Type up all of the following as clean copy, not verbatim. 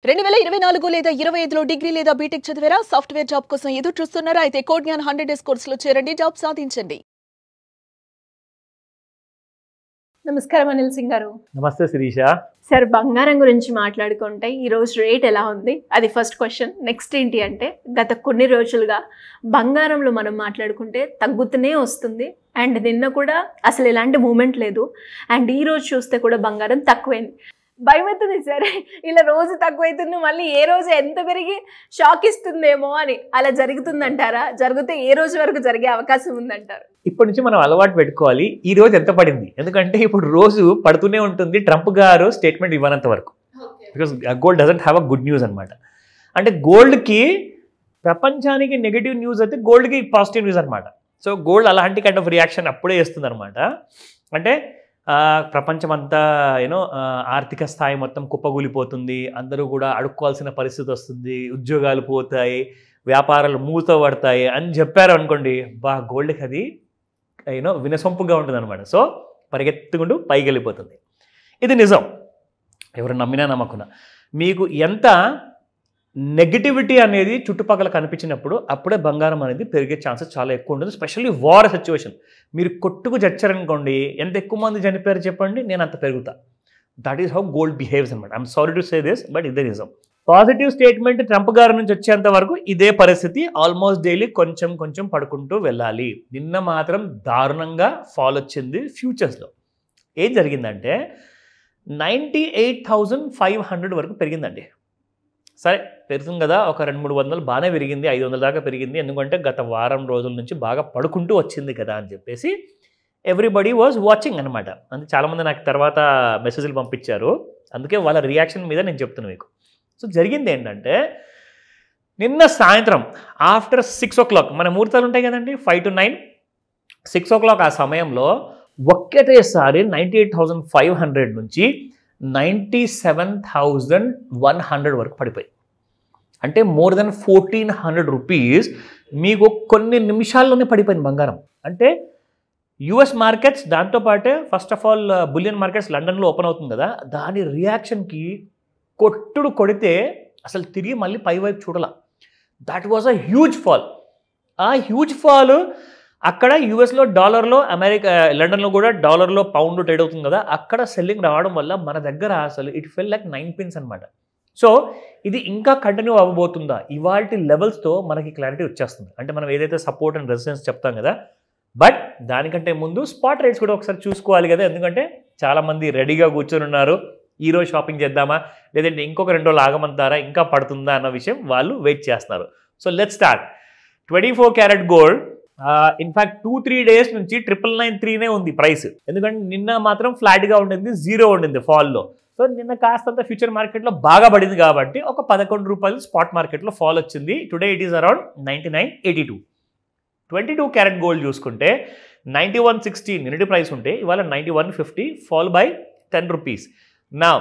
2024 లేదా 25లో డిగ్రీ లేదా బీటెక్ చదివారా? సాఫ్ట్వేర్ జాబ్ కోసం ఎదురు చూస్తున్నారా? అయితే కోడ్ జ్ఞాన్ 100 డేస్ కోర్సులో చేరండి, జాబ్ సాధించండి. నమస్కారం అనిల్ సింగ్ గారు. నమస్తే శిరీష. సార్, బంగారం గురించి మాట్లాడుకుంటే ఈ రోజు రేట్ ఎలా ఉంది? అది ఫస్ట్ క్వశ్చన్. నెక్స్ట్ ఏంటి అంటే, గత కొన్ని రోజులుగా బంగారంలో మనం మాట్లాడుకుంటే తగ్గుతూనే వస్తుంది. అండ్ నిన్న కూడా అసలు ఎలాంటి మూమెంట్ లేదు. అండ్ ఈ రోజు చూస్తే కూడా బంగారం తక్కువైంది. భయం అవుతుంది సార్, ఇలా రోజు తక్కువైతుంది, మళ్ళీ ఏ రోజు ఎంత పెరిగి షాక్ ఇస్తుందేమో అని. అలా జరుగుతుందంటారా? జరిగితే ఏ రోజు వరకు జరిగే అవకాశం ఉందంటారు? ఇప్పటి నుంచి మనం అలవాటు పెట్టుకోవాలి ఈ రోజు ఎంత పడింది. ఎందుకంటే ఇప్పుడు రోజు పడుతూనే ఉంటుంది ట్రంప్ గారు స్టేట్మెంట్ ఇవ్వనంత వరకు. Because gold doesn't have a good news అనమాట. అంటే గోల్డ్కి ప్రపంచానికి నెగిటివ్ న్యూస్ అయితే గోల్డ్కి పాజిటివ్ న్యూస్ అనమాట. సో గోల్డ్ అలాంటి కైండ్ ఆఫ్ రియాక్షన్ అప్పుడే చేస్తుంది అనమాట. అంటే ప్రపంచమంతా ఆర్థిక స్థాయి మొత్తం కుప్పగూలిపోతుంది, అందరూ కూడా అడుక్కోవాల్సిన పరిస్థితి వస్తుంది, ఉద్యోగాలు పోతాయి, వ్యాపారాలు మూతపడతాయి అని చెప్పారు అనుకోండి, గోల్డ్కి అది వినసొంపుగా ఉంటుంది అనమాట. సో పరిగెత్తుకుంటూ పైకి వెళ్ళిపోతుంది. ఇది నిజం, ఎవరు నమ్మినా నమ్మకున్నా. మీకు ఎంత నెగిటివిటీ అనేది చుట్టుపక్కల కనిపించినప్పుడు అప్పుడే బంగారం అనేది పెరిగే ఛాన్సెస్ చాలా ఎక్కువ ఉంటుంది. Specially war situation. మీరు కొట్టుకు చచ్చారనుకోండి, ఎంత ఎక్కువ మంది చనిపోయారు చెప్పండి, నేను అంత పెరుగుతా. That is how gold behaves అనమాట. I'm sorry to say this, but ఇదే నిజం. పాజిటివ్ స్టేట్మెంట్ ట్రంప్ గారి నుంచి వచ్చేంత వరకు ఇదే పరిస్థితి. ఆల్మోస్ట్ డైలీ కొంచెం కొంచెం పడుకుంటూ వెళ్ళాలి. నిన్న మాత్రం దారుణంగా ఫాల్ వచ్చింది ఫ్యూచర్స్లో. ఏం జరిగిందంటే 98,500 వరకు పెరిగిందండి. సరే, పెరుగుతుంది కదా, ఒక 200-300 బాగానే పెరిగింది, 500 దాకా పెరిగింది. ఎందుకంటే గత వారం రోజుల నుంచి బాగా పడుకుంటూ వచ్చింది కదా అని చెప్పేసి ఎవ్రీబడి వాజ్ వాచింగ్ అనమాట. అందుకే చాలామంది నాకు తర్వాత మెసేజ్లు పంపించారు. అందుకే వాళ్ళ రియాక్షన్ మీద నేను చెప్తున్నాను మీకు. సో జరిగింది ఏంటంటే, నిన్న సాయంత్రం ఆఫ్టర్ 6 o'clock, మన ముహూర్తాలు ఉంటాయి కదండి, 5 to 9, 6 o'clock ఆ సమయంలో ఒక్కటేసారి 98,500 నుంచి 97,100 వరకు పడిపోయి. అంటే మోర్ దెన్ 1,400 రూపీస్ మీకు కొన్ని నిమిషాల్లోనే పడిపోయింది బంగారం. అంటే యుఎస్ మార్కెట్స్, దాంతోపాటే first of all bullion markets లండన్లో ఓపెన్ అవుతుంది కదా, దాని రియాక్షన్కి కొట్టుడు కొడితే అసలు తిరిగి మళ్ళీ పైవైపు చూడాల. That was a huge fall. ఆ హ్యూజ్ ఫాల్ అక్కడ యూఎస్లో డాలర్లో, లండన్లో కూడా డాలర్లో పౌండ్ ట్రేడ్ అవుతుంది కదా, అక్కడ సెల్లింగ్ రావడం వల్ల మన దగ్గర అసలు ఇట్ ఫెల్ లైక్ 9 pence అనమాట. సో ఇది ఇంకా కంటిన్యూ అవ్వబోతుందా? ఇవాల్టి లెవెల్స్తో మనకి క్లారిటీ వచ్చేస్తుంది. అంటే మనం ఏదైతే సపోర్ట్ అండ్ రెసిస్టెన్స్ చెప్తాం కదా, బట్ దానికంటే ముందు స్పాట్ రేట్స్ కూడా ఒకసారి చూసుకోవాలి కదా. ఎందుకంటే చాలామంది రెడీగా కూర్చొని ఉన్నారు, ఈరోజు షాపింగ్ చేద్దామా, లేదంటే ఇంకొక 2 రోజులు ఆగమంటారా, ఇంకా పడుతుందా అన్న విషయం వాళ్ళు వెయిట్ చేస్తున్నారు. So let's start. 24 carat gold in fact 2-3 days నుంచి 999 ఉంది ప్రైస్. ఎందుకంటే నిన్న మాత్రం ఫ్లాట్గా ఉండింది, 0 ఉండింది ఫాల్లో. సో నిన్న కాస్తంత ఫ్యూచర్ మార్కెట్లో బాగా పడింది కాబట్టి ఒక 11 రూపాయలు స్పాట్ మార్కెట్లో ఫాల్ వచ్చింది. Today it is around 99.82. 22 carat gold చూసుకుంటే 91.60 నిన్నటి ప్రైస్ ఉంటే ఇవాళ 91.50, ఫాల్ బై 10 రూపీస్. నా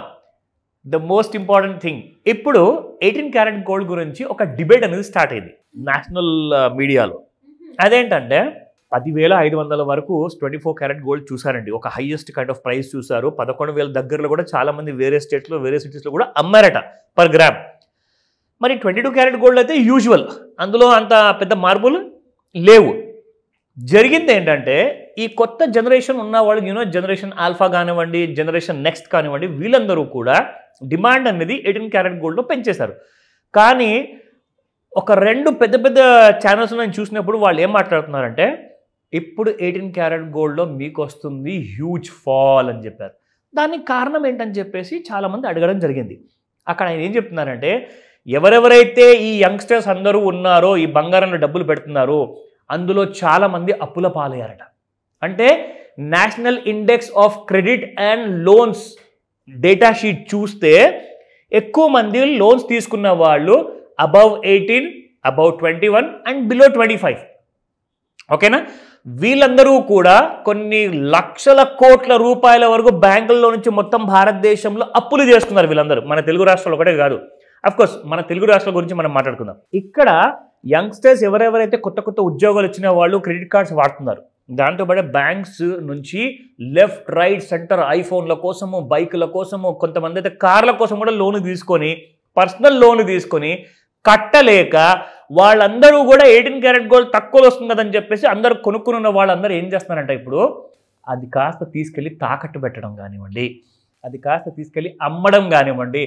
ద మోస్ట్ ఇంపార్టెంట్ థింగ్, ఇప్పుడు 18 క్యారెట్ గోల్డ్ గురించి ఒక డిబేట్ అనేది స్టార్ట్ అయింది నేషనల్ మీడియాలో. అదేంటంటే 10,500 వరకు 24 క్యారెట్ గోల్డ్ చూసారండి. ఒక హైయెస్ట్ కైండ్ ఆఫ్ ప్రైస్ చూసారు. 11,000 దగ్గరలో కూడా చాలామంది వేరే స్టేట్స్లో, వేరే సిటీస్లో కూడా అమ్మారట పర్ గ్రామ్. మరి 22 క్యారెట్ గోల్డ్ అయితే యూజువల్, అందులో అంత పెద్ద మార్పులు లేవు. జరిగింది ఏంటంటే, ఈ కొత్త జనరేషన్ ఉన్న వాళ్ళు, జనరేషన్ ఆల్ఫా కానివ్వండి, జనరేషన్ నెక్స్ట్ కానివ్వండి, వీళ్ళందరూ కూడా డిమాండ్ అనేది 18 క్యారెట్ గోల్డ్లో పెంచేశారు. కానీ ఒక 2 పెద్ద పెద్ద ఛానల్స్ నేను చూసినప్పుడు వాళ్ళు ఏం మాట్లాడుతున్నారంటే, ఇప్పుడు 18 క్యారెట్ గోల్డ్లో మీకు వస్తుంది హ్యూజ్ ఫాల్ అని చెప్పారు. దానికి కారణం ఏంటని చెప్పేసి చాలామంది అడగడం జరిగింది. అక్కడ ఆయన ఏం చెప్తున్నారంటే, ఎవరెవరైతే ఈ యంగ్స్టర్స్ అందరూ ఉన్నారో, ఈ బంగారంలో డబ్బులు పెడుతున్నారో, అందులో చాలామంది అప్పుల పాలయ్యారట. అంటే national index of credit and loans data sheet చూస్తే ఎక్కువ మంది లోన్స్ తీసుకున్న వాళ్ళు అబవ్ 18, అబవ్ 21 అండ్ బిలో 25. ఓకేనా? వీళ్ళందరూ కూడా కొన్ని లక్షల కోట్ల రూపాయల వరకు బ్యాంకుల్లో నుంచి మొత్తం భారతదేశంలో అప్పులు చేసుకున్నారు వీళ్ళందరూ. మన తెలుగు రాష్ట్రాలు ఒకటే కాదు, అఫ్కోర్స్ మన తెలుగు రాష్ట్రాల గురించి మనం మాట్లాడుకుందాం. ఇక్కడ యంగ్స్టర్స్ ఎవరెవరైతే కొత్త కొత్త ఉద్యోగాలు వచ్చిన వాళ్ళు క్రెడిట్ కార్డ్స్ వాడుతున్నారు. దాంతోపాటు బ్యాంక్స్ నుంచి లెఫ్ట్, రైట్, సెంటర్ ఐఫోన్ల కోసము, బైకుల కోసము, కొంతమంది అయితే కార్ల కోసం కూడా లోన్ తీసుకొని పర్సనల్ లోన్ తీసుకొని కట్టలేక వాళ్ళందరూ కూడా 18 క్యారెట్ గోల్డ్ తక్కువలో వస్తుంది కదని చెప్పేసి అందరూ కొనుక్కుని ఉన్న వాళ్ళందరూ ఏం చేస్తున్నారంటే ఇప్పుడు అది కాస్త తీసుకెళ్ళి తాకట్టు పెట్టడం కానివ్వండి, అది కాస్త తీసుకెళ్ళి అమ్మడం కానివ్వండి,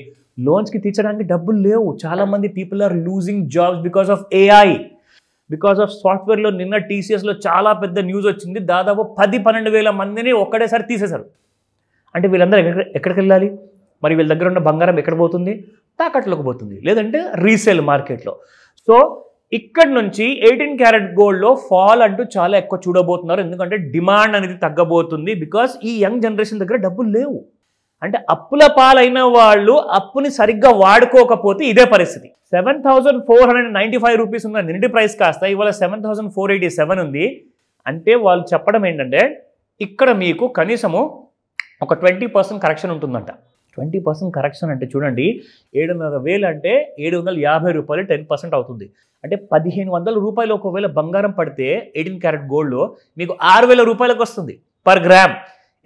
లోన్స్కి తీర్చడానికి డబ్బులు లేవు. చాలామంది people are losing jobs because of AI, because of సాఫ్ట్వేర్లో. నిన్న TCSలో చాలా పెద్ద న్యూస్ వచ్చింది, దాదాపు 10-12 వేల మందిని ఒక్కడేసారి తీసేశారు. అంటే వీళ్ళందరూ ఎక్కడికి వెళ్ళాలి? మరి వీళ్ళ దగ్గర ఉన్న బంగారం ఎక్కడ పోతుంది? తాకట్లోకి పోతుంది, లేదంటే రీసేల్ మార్కెట్లో. సో ఇక్కడ నుంచి 18 క్యారెట్ గోల్డ్లో ఫాల్ అంటూ చాలా ఎక్కువ చూడబోతున్నారు. ఎందుకంటే డిమాండ్ అనేది తగ్గబోతుంది. బికాస్ ఈ యంగ్ జనరేషన్ దగ్గర డబ్బులు లేవు. అంటే అప్పుల పాలైన వాళ్ళు అప్పుని సరిగ్గా వాడుకోకపోతే ఇదే పరిస్థితి. 7,495 రూపీస్ ఉన్న నిండి ప్రైస్ కాస్త ఇవాళ 7,487 ఉంది. అంటే వాళ్ళు చెప్పడం ఏంటంటే ఇక్కడ మీకు కనీసము ఒక 20% కరెక్షన్ ఉంటుందంట. 20% కరెక్షన్ అంటే చూడండి, 7,500 అంటే 750 రూపాయలు 10% అవుతుంది. అంటే 1,500 రూపాయలు ఒకవేళ బంగారం పడితే 18 క్యారెట్ గోల్డ్లో మీకు 6,000 రూపాయలకు వస్తుంది per gram.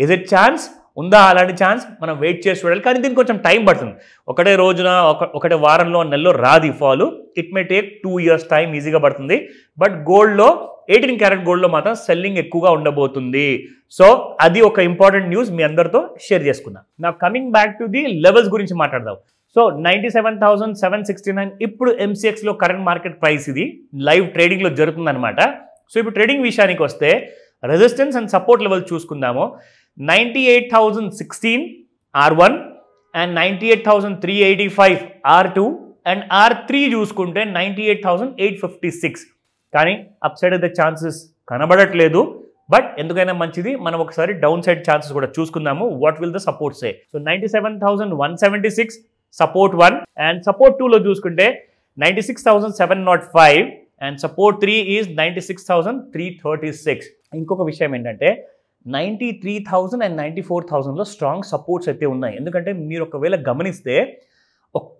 Is it chance? ఉందా అలాంటి ఛాన్స్? మనం వెయిట్ చేసి చూడాలి. కానీ దీనికి కొంచెం టైం పడుతుంది. ఒకటే రోజున ఒకటే వారంలో నెలలో రాదు ఈ fall. It may take 2 years time ఈజీగా పడుతుంది. బట్ గోల్డ్లో 18 క్యారెట్ గోల్డ్లో మాత్రం సెల్లింగ్ ఎక్కువగా ఉండబోతుంది. సో అది ఒక ఇంపార్టెంట్ న్యూస్ మీ అందరితో షేర్ చేసుకున్నా. నా coming back to the levels గురించి మాట్లాడదాం. సో 97,769 ఇప్పుడు MCXలో కరెంట్ మార్కెట్ ప్రైస్, ఇది లైవ్ ట్రేడింగ్లో జరుగుతుంది అనమాట. సో ఇప్పుడు ట్రేడింగ్ విషయానికి వస్తే రెసిస్టెన్స్ అండ్ సపోర్ట్ లెవెల్ చూసుకుందాము. 98,016 R1 and 98,385 R2 and R3 చూసుకుంటే 98,856. కానీ అప్ సైడ్ అయితే ఛాన్సెస్ కనబడట్లేదు. బట్ ఎందుకైనా మంచిది, మనం ఒకసారి డౌన్ సైడ్ ఛాన్సెస్ కూడా చూసుకుందాము. What will the support say? So 97,176 support 1 and support 2లో చూసుకుంటే 96,705 అండ్ సపోర్ట్ 3 ఈజ్ 96,336. ఇంకొక విషయం ఏంటంటే 93,000 అండ్ 94,000లో స్ట్రాంగ్ సపోర్ట్స్ అయితే ఉన్నాయి. ఎందుకంటే మీరు ఒకవేళ గమనిస్తే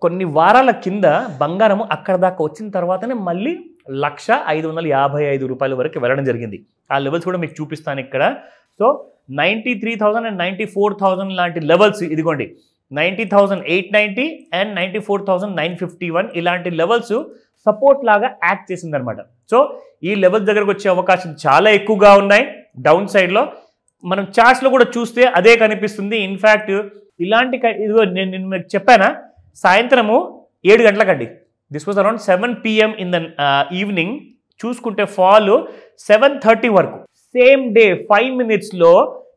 కొన్ని వారాల కింద బంగారము అక్కడ దాకా వచ్చిన తర్వాతనే మళ్ళీ 1,555 రూపాయల వరకు వెళ్ళడం జరిగింది. ఆ లెవెల్స్ కూడా మీకు చూపిస్తాను ఇక్కడ. సో 93,000 అండ్ 94,000 లాంటి లెవెల్స్ ఇదిగోండి, 90,890 అండ్ 94,951 ఇలాంటి లెవెల్స్ సపోర్ట్ లాగా యాక్ట్ చేసింది అనమాట. సో ఈ లెవెల్స్ దగ్గరకు వచ్చే అవకాశం చాలా ఎక్కువగా ఉన్నాయి. డౌన్ సైడ్లో మనం చార్ట్స్లో కూడా చూస్తే అదే కనిపిస్తుంది. ఇన్ఫ్యాక్ట్ ఇలాంటి ఇదిగో నేను మీకు చెప్పానా, సాయంత్రము 7 గంటలకండి, this was around 7 PM in the evening. చూసుకుంటే ఫాల్ 7:30 వరకు, సేమ్ డే 5 minutesలో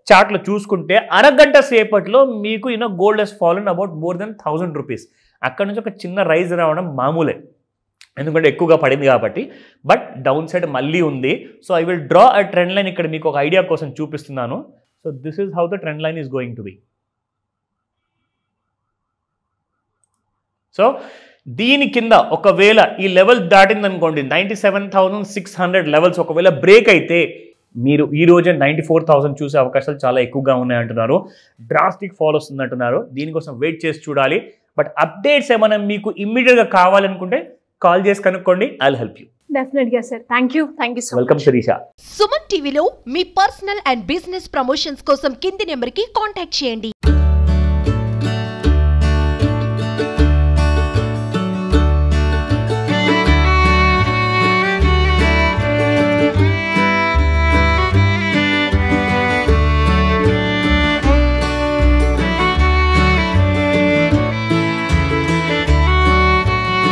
చార్ట్లో చూసుకుంటే అరగంట సేపట్లో మీకు gold has fallen about more than 1,000 rupees. అక్కడ నుంచి ఒక చిన్న రైజ్ రావడం మామూలే, ఎందుకంటే ఎక్కువగా పడింది కాబట్టి. బట్ డౌన్ సైడ్ మళ్ళీ ఉంది. So I will draw a trend line ఇక్కడ మీకు ఒక ఐడియా కోసం చూపిస్తున్నాను. So this is how the trend line is going to be. So దీని కింద ఒకవేళ ఈ లెవెల్ దాటిందనుకోండి, 97,600 లెవెల్స్ ఒకవేళ బ్రేక్ అయితే మీరు ఈ రోజే 94,000 చూసే అవకాశాలు చాలా ఎక్కువగా ఉన్నాయంటున్నారు. డ్రాస్టిక్ ఫాల్ వస్తుంది అంటున్నారు. దీనికోసం వెయిట్ చేసి చూడాలి. బట్ అప్డేట్స్ ఏమైనా మీకు ఇమ్మీడియట్గా కావాలనుకుంటే కాల్ చేసి కనుక్కోండి. I will help you. డెఫినెట్గా sir. Thank you so much. Welcome Shirisha. Suman టీవీలో మీ పర్సనల్ అండ్ బిజినెస్ ప్రమోషన్స్ కోసం కింది నెంబర్కి కాంటాక్ట్ చేయండి.